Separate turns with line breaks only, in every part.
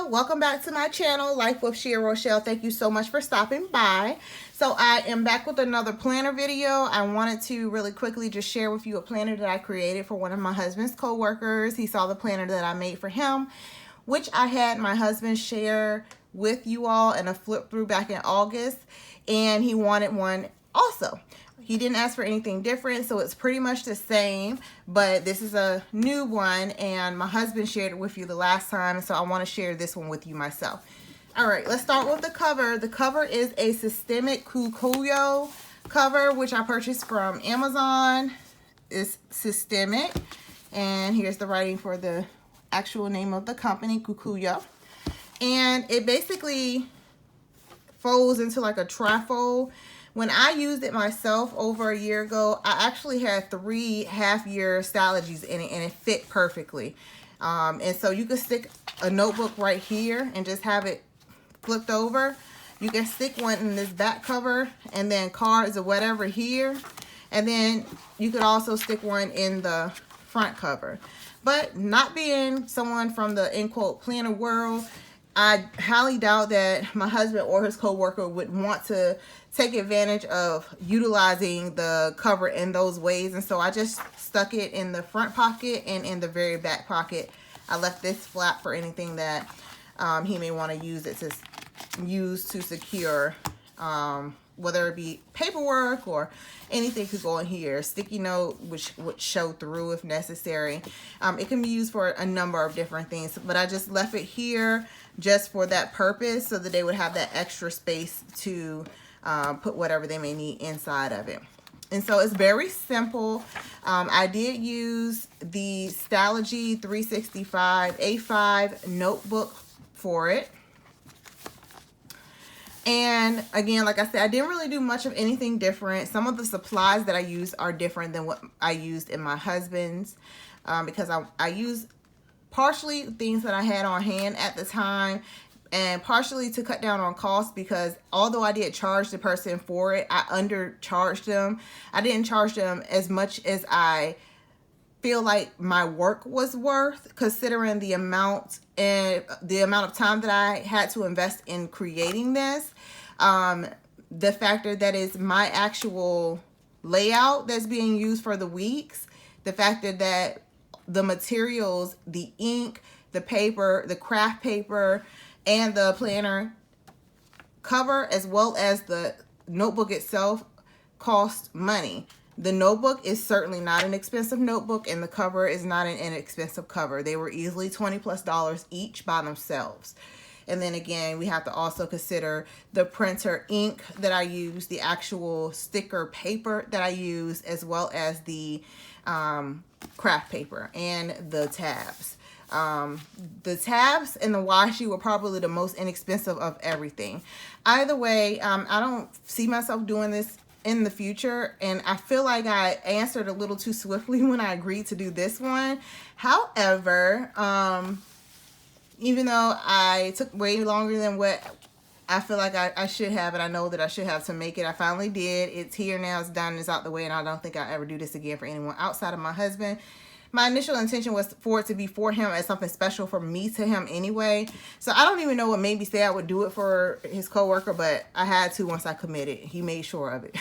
y'all, welcome back to my channel, Life with Shea Rochelle. Thank you so much for stopping by. So I am back with another planner video. I wanted to really quickly just share with you a planner that I created for one of my husband's co-workers. He saw the planner that I made for him, which I had my husband share with you all in a flip through back in August, and he wanted one also. He didn't ask for anything different, so it's pretty much the same, but this is a new one, and my husband shared it with you the last time, so I want to share this one with you myself. All right, let's start with the cover. The cover is a Systemic Kikuyo cover, which I purchased from Amazon. It's Systemic, and here's the writing for the actual name of the company, Kikuyo. And it basically folds into like a trifold. When I used it myself over a year ago, I actually had 3 half-year Stalogies in it, and it fit perfectly. And so you could stick a notebook right here and just have it flipped over. You can stick one in this back cover and then cards or whatever here. And then you could also stick one in the front cover. But not being someone from the, in quote, planner world, I highly doubt that my husband or his co-worker would want to take advantage of utilizing the cover in those ways. And so I just stuck it in the front pocket and in the very back pocket. I left this flap for anything that he may want to use it to secure, whether it be paperwork or anything could go in here. Sticky note, which would show through if necessary. It can be used for a number of different things, but I just left it here just for that purpose, so that they would have that extra space to put whatever they may need inside of it. And so it's very simple. I did use the Stalogy 365 A5 notebook for it. And again, like I said, I didn't really do much of anything different. Some of the supplies that I used are different than what I used in my husband's, because I used partially things that I had on hand at the time, and partially to cut down on costs, because although I did charge the person for it, I undercharged them. I didn't charge them as much as I feel like my work was worth, considering the amount of time that I had to invest in creating this. The factor that is my actual layout that's being used for the weeks, the factor that the materials, the ink, the paper, the craft paper, and the planner cover, as well as the notebook itself, cost money. The notebook is certainly not an expensive notebook, and the cover is not an inexpensive cover. They were easily $20+ each by themselves. And then again, we have to also consider the printer ink that I use, the actual sticker paper that I use, as well as the craft paper and the tabs. The tabs and the washi were probably the most inexpensive of everything. Either way, I don't see myself doing this in the future, and I feel like I answered a little too swiftly when I agreed to do this one. However, even though I took way longer than what I feel like I should have, and I know that I should have to make it, I finally did. It's here now, it's done, it's out the way, and I don't think I'll ever do this again for anyone outside of my husband. My initial intention was for it to be for him as something special for me to him anyway. So I don't even know what made me say I would do it for his coworker, but I had to once I committed. He made sure of it.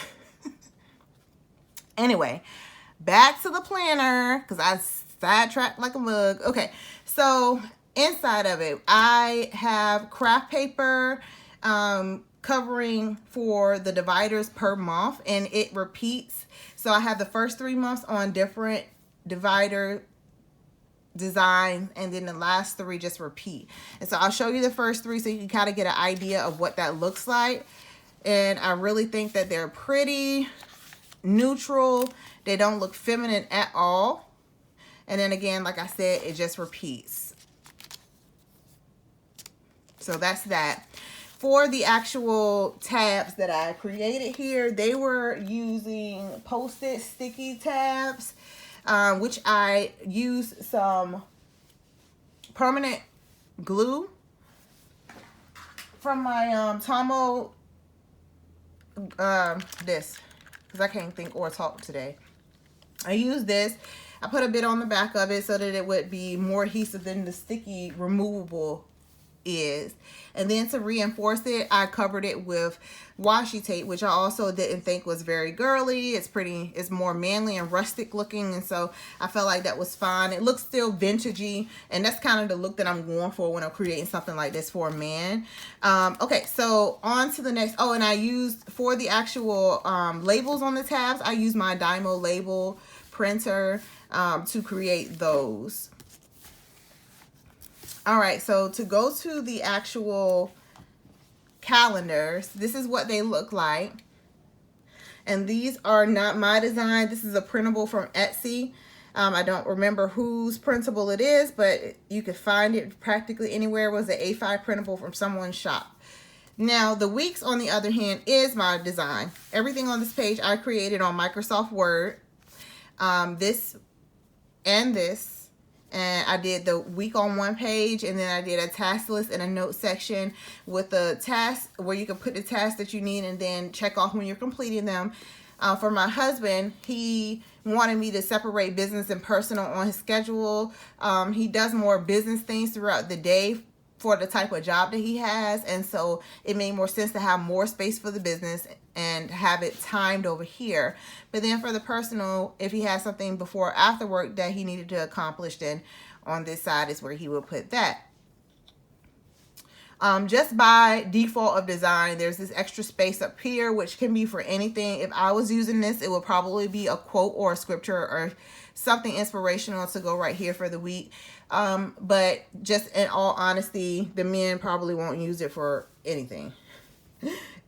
Anyway, back to the planner, because I sidetracked like a mug. Okay, so inside of it, I have craft paper covering for the dividers per month, and it repeats. So I have the first 3 months on different divider design, and then the last 3 just repeat. And so I'll show you the first 3 so you can kind of get an idea of what that looks like. And I really think that they're pretty neutral. They don't look feminine at all. And then again, like I said, it just repeats. So that's that. For the actual tabs that I created here, they were using Post-it sticky tabs, which I used some permanent glue from my Tomo, this, because I can't think or talk today. I used this. I put a bit on the back of it so that it would be more adhesive than the sticky removable is. And then to reinforce it, I covered it with washi tape, which I also didn't think was very girly. It's more manly and rustic looking, and so I felt like that was fine. It looks still vintagey, and that's kind of the look that I'm going for when I'm creating something like this for a man. Okay, so on to the next. Oh, and I used, for the actual labels on the tabs, I used my Dymo label printer to create those. All right, so to go to the actual calendars, this is what they look like. And these are not my design. This is a printable from Etsy. I don't remember whose printable it is, but you could find it practically anywhere. It was an A5 printable from someone's shop. Now, the weeks, on the other hand, is my design. Everything on this page I created on Microsoft Word. This and this. And I did the week on one page, and then I did a task list and a note section with the tasks where you can put the tasks that you need and then check off when you're completing them. For my husband, he wanted me to separate business and personal on his schedule. He does more business things throughout the day for the type of job that he has, and so it made more sense to have more space for the business and have it timed over here. But then for the personal, if he has something before or after work that he needed to accomplish, then on this side is where he would put that. Just by default of design, there's this extra space up here, which can be for anything. If I was using this, it would probably be a quote or a scripture or something inspirational to go right here for the week. But just in all honesty, the men probably won't use it for anything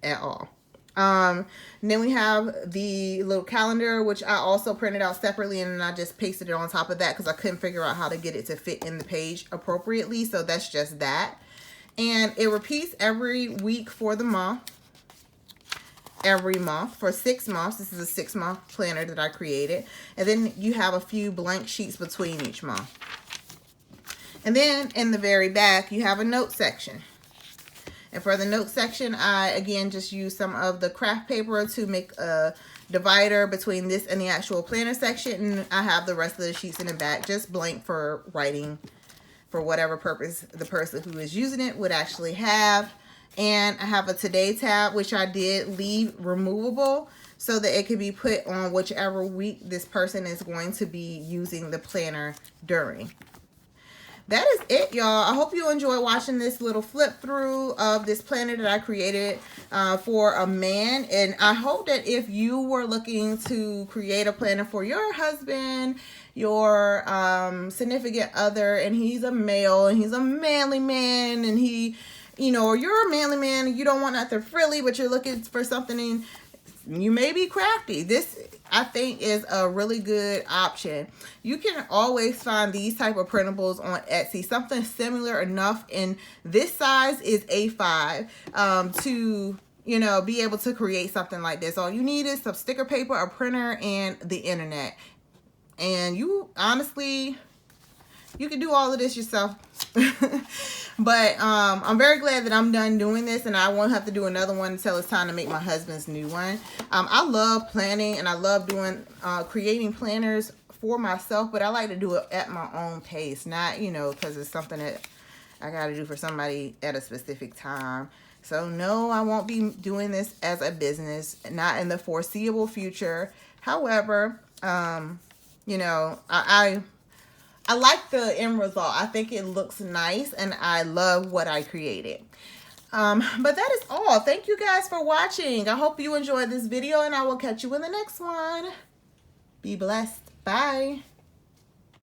at all. Then we have the little calendar, which I also printed out separately, and I just pasted it on top of that because I couldn't figure out how to get it to fit in the page appropriately. So that's just that. And it repeats every week for the month. Every month for 6 months. This is a 6-month planner that I created. And then you have a few blank sheets between each month. And then in the very back, you have a note section. And for the note section, I, again, just used some of the craft paper to make a divider between this and the actual planner section. And I have the rest of the sheets in the back, just blank for writing for whatever purpose the person who is using it would actually have. And I have a today tab, which I did leave removable so that it could be put on whichever week this person is going to be using the planner during. That is it, y'all. I hope you enjoy watching this little flip through of this planner that I created for a man. And I hope that if you were looking to create a planner for your husband, your significant other, and he's a male and he's a manly man, and he, you know, or you're a manly man and you don't want nothing frilly, but you're looking for something and you may be crafty. This, I think, is a really good option. You can always find these type of printables on Etsy. Something similar enough in this size is A5 to, you know, be able to create something like this. All you need is some sticker paper, a printer, and the internet. And you, honestly, you can do all of this yourself. But I'm very glad that I'm done doing this, and I won't have to do another one until it's time to make my husband's new one. I love planning, and I love doing creating planners for myself, but I like to do it at my own pace, not, you know, because it's something that I got to do for somebody at a specific time. So no, I won't be doing this as a business, not in the foreseeable future. However, you know, I like the end result. I think it looks nice, and I love what I created. But that is all. Thank you guys for watching. I hope you enjoyed this video, and I will catch you in the next one. Be blessed. Bye.